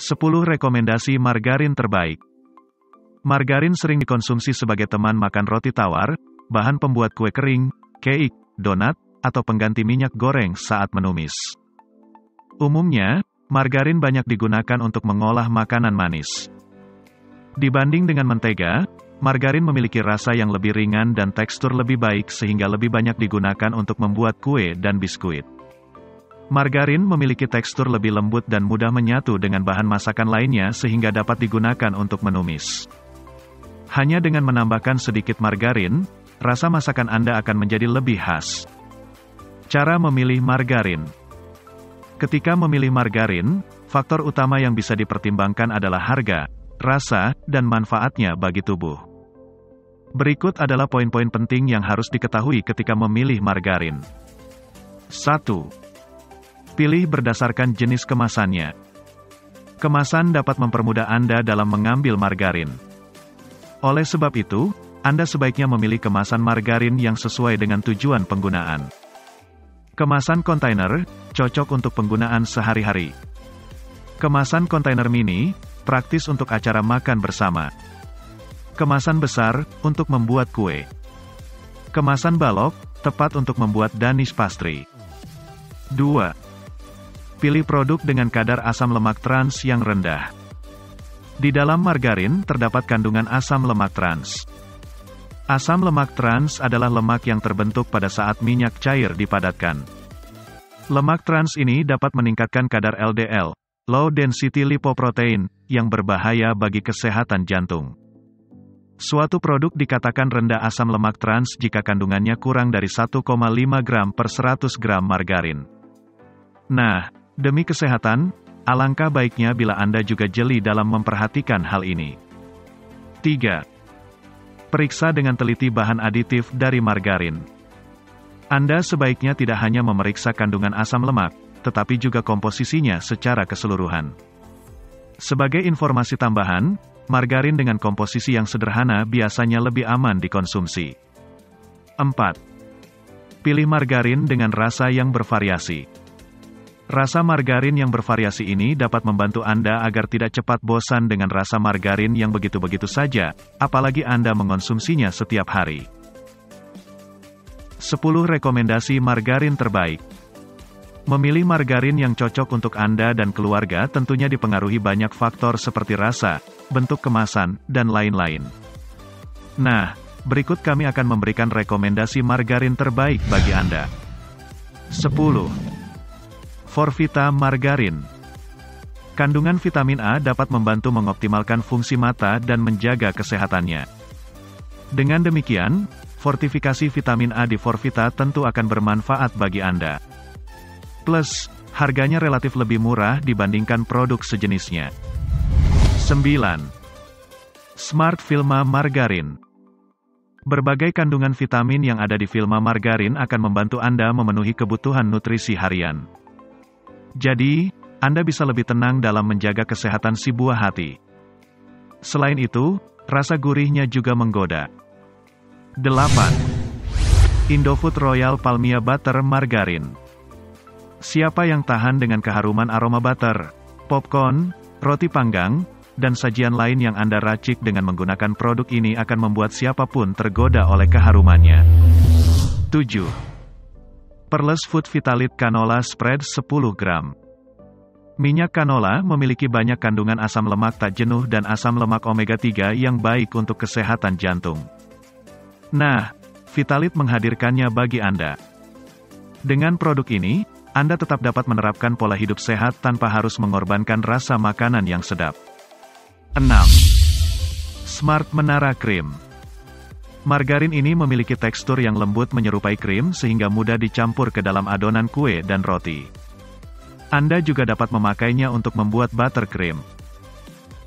10 rekomendasi margarin terbaik. Margarin sering dikonsumsi sebagai teman makan roti tawar, bahan pembuat kue kering, cake, donat, atau pengganti minyak goreng saat menumis. Umumnya, margarin banyak digunakan untuk mengolah makanan manis. Dibanding dengan mentega, margarin memiliki rasa yang lebih ringan dan tekstur lebih baik sehingga lebih banyak digunakan untuk membuat kue dan biskuit. Margarin memiliki tekstur lebih lembut dan mudah menyatu dengan bahan masakan lainnya sehingga dapat digunakan untuk menumis. Hanya dengan menambahkan sedikit margarin, rasa masakan Anda akan menjadi lebih khas. Cara memilih margarin. Ketika memilih margarin, faktor utama yang bisa dipertimbangkan adalah harga, rasa, dan manfaatnya bagi tubuh. Berikut adalah poin-poin penting yang harus diketahui ketika memilih margarin. 1. Pilih berdasarkan jenis kemasannya. Kemasan dapat mempermudah Anda dalam mengambil margarin. Oleh sebab itu, Anda sebaiknya memilih kemasan margarin yang sesuai dengan tujuan penggunaan. Kemasan kontainer, cocok untuk penggunaan sehari-hari. Kemasan kontainer mini, praktis untuk acara makan bersama. Kemasan besar, untuk membuat kue. Kemasan balok, tepat untuk membuat danish pastry. 2. Pilih produk dengan kadar asam lemak trans yang rendah. Di dalam margarin terdapat kandungan asam lemak trans. Asam lemak trans adalah lemak yang terbentuk pada saat minyak cair dipadatkan. Lemak trans ini dapat meningkatkan kadar LDL, low density lipoprotein, yang berbahaya bagi kesehatan jantung. Suatu produk dikatakan rendah asam lemak trans jika kandungannya kurang dari 1,5 gram per 100 gram margarin. Nah, demi kesehatan, alangkah baiknya bila Anda juga jeli dalam memperhatikan hal ini. 3. Periksa dengan teliti bahan aditif dari margarin. Anda sebaiknya tidak hanya memeriksa kandungan asam lemak, tetapi juga komposisinya secara keseluruhan. Sebagai informasi tambahan, margarin dengan komposisi yang sederhana biasanya lebih aman dikonsumsi. 4. Pilih margarin dengan rasa yang bervariasi. Rasa margarin yang bervariasi ini dapat membantu Anda agar tidak cepat bosan dengan rasa margarin yang begitu-begitu saja, apalagi Anda mengonsumsinya setiap hari. 10 rekomendasi margarin terbaik. Memilih margarin yang cocok untuk Anda dan keluarga tentunya dipengaruhi banyak faktor seperti rasa, bentuk kemasan, dan lain-lain. Nah, berikut kami akan memberikan rekomendasi margarin terbaik bagi Anda. 10. Forvita margarin. Kandungan vitamin A dapat membantu mengoptimalkan fungsi mata dan menjaga kesehatannya. Dengan demikian, fortifikasi vitamin A di Forvita tentu akan bermanfaat bagi Anda. Plus, harganya relatif lebih murah dibandingkan produk sejenisnya. 9. Smart Vilma margarin. Berbagai kandungan vitamin yang ada di Vilma margarin akan membantu Anda memenuhi kebutuhan nutrisi harian. Jadi, Anda bisa lebih tenang dalam menjaga kesehatan si buah hati. Selain itu, rasa gurihnya juga menggoda. 8. Indofood Royal Palmia Butter Margarin. Siapa yang tahan dengan keharuman aroma butter, popcorn, roti panggang, dan sajian lain yang Anda racik dengan menggunakan produk ini akan membuat siapapun tergoda oleh keharumannya. 7. Perles Food Vitalit Canola Spread 10 gram. Minyak canola memiliki banyak kandungan asam lemak tak jenuh dan asam lemak omega 3 yang baik untuk kesehatan jantung. Nah, Vitalit menghadirkannya bagi Anda. Dengan produk ini, Anda tetap dapat menerapkan pola hidup sehat tanpa harus mengorbankan rasa makanan yang sedap. 6. Smart Menara Krim. Margarin ini memiliki tekstur yang lembut menyerupai krim sehingga mudah dicampur ke dalam adonan kue dan roti. Anda juga dapat memakainya untuk membuat buttercream.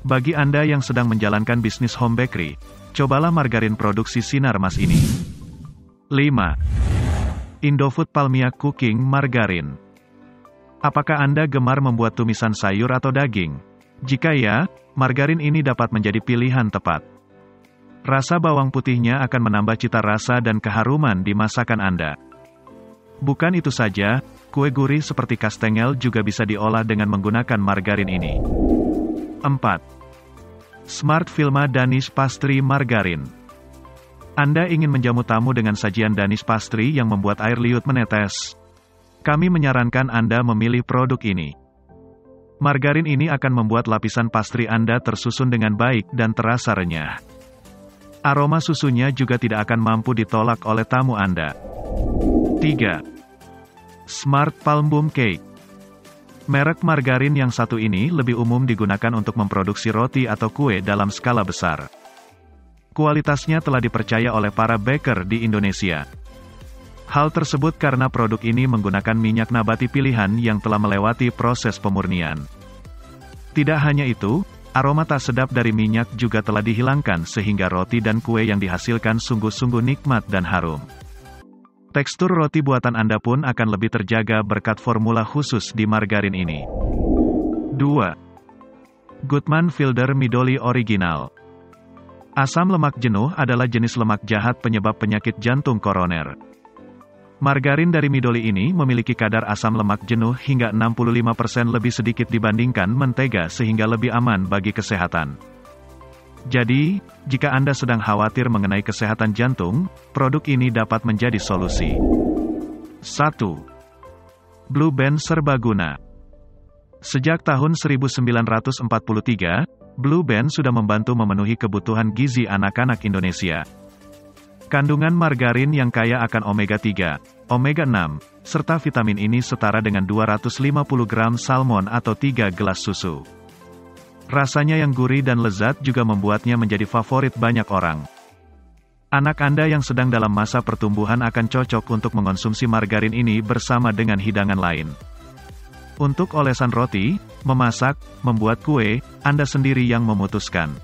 Bagi Anda yang sedang menjalankan bisnis home bakery, cobalah margarin produksi Sinar Mas ini. 5. Indofood Palmia Cooking Margarin. Apakah Anda gemar membuat tumisan sayur atau daging? Jika ya, margarin ini dapat menjadi pilihan tepat. Rasa bawang putihnya akan menambah cita rasa dan keharuman di masakan Anda. Bukan itu saja, kue gurih seperti kastengel juga bisa diolah dengan menggunakan margarin ini. 4. Smart Vilma Danish Pastry Margarin. Anda ingin menjamu tamu dengan sajian Danish Pastry yang membuat air liut menetes? Kami menyarankan Anda memilih produk ini. Margarin ini akan membuat lapisan pastry Anda tersusun dengan baik dan terasa renyah. Aroma susunya juga tidak akan mampu ditolak oleh tamu Anda. 3. Smart Palm Boom Cake. Merek margarin yang satu ini lebih umum digunakan untuk memproduksi roti atau kue dalam skala besar. Kualitasnya telah dipercaya oleh para baker di Indonesia. Hal tersebut karena produk ini menggunakan minyak nabati pilihan yang telah melewati proses pemurnian. Tidak hanya itu, aroma tak sedap dari minyak juga telah dihilangkan sehingga roti dan kue yang dihasilkan sungguh-sungguh nikmat dan harum. Tekstur roti buatan Anda pun akan lebih terjaga berkat formula khusus di margarin ini. 2. Goodman Fielder Midoli Original. Asam lemak jenuh adalah jenis lemak jahat penyebab penyakit jantung koroner. Margarin dari Midoli ini memiliki kadar asam lemak jenuh hingga 65% lebih sedikit dibandingkan mentega sehingga lebih aman bagi kesehatan. Jadi, jika Anda sedang khawatir mengenai kesehatan jantung, produk ini dapat menjadi solusi. 1. Blue Band Serbaguna. Sejak tahun 1943, Blue Band sudah membantu memenuhi kebutuhan gizi anak-anak Indonesia. Kandungan margarin yang kaya akan omega 3, omega 6, serta vitamin ini setara dengan 250 gram salmon atau 3 gelas susu. Rasanya yang gurih dan lezat juga membuatnya menjadi favorit banyak orang. Anak Anda yang sedang dalam masa pertumbuhan akan cocok untuk mengonsumsi margarin ini bersama dengan hidangan lain. Untuk olesan roti, memasak, membuat kue, Anda sendiri yang memutuskan.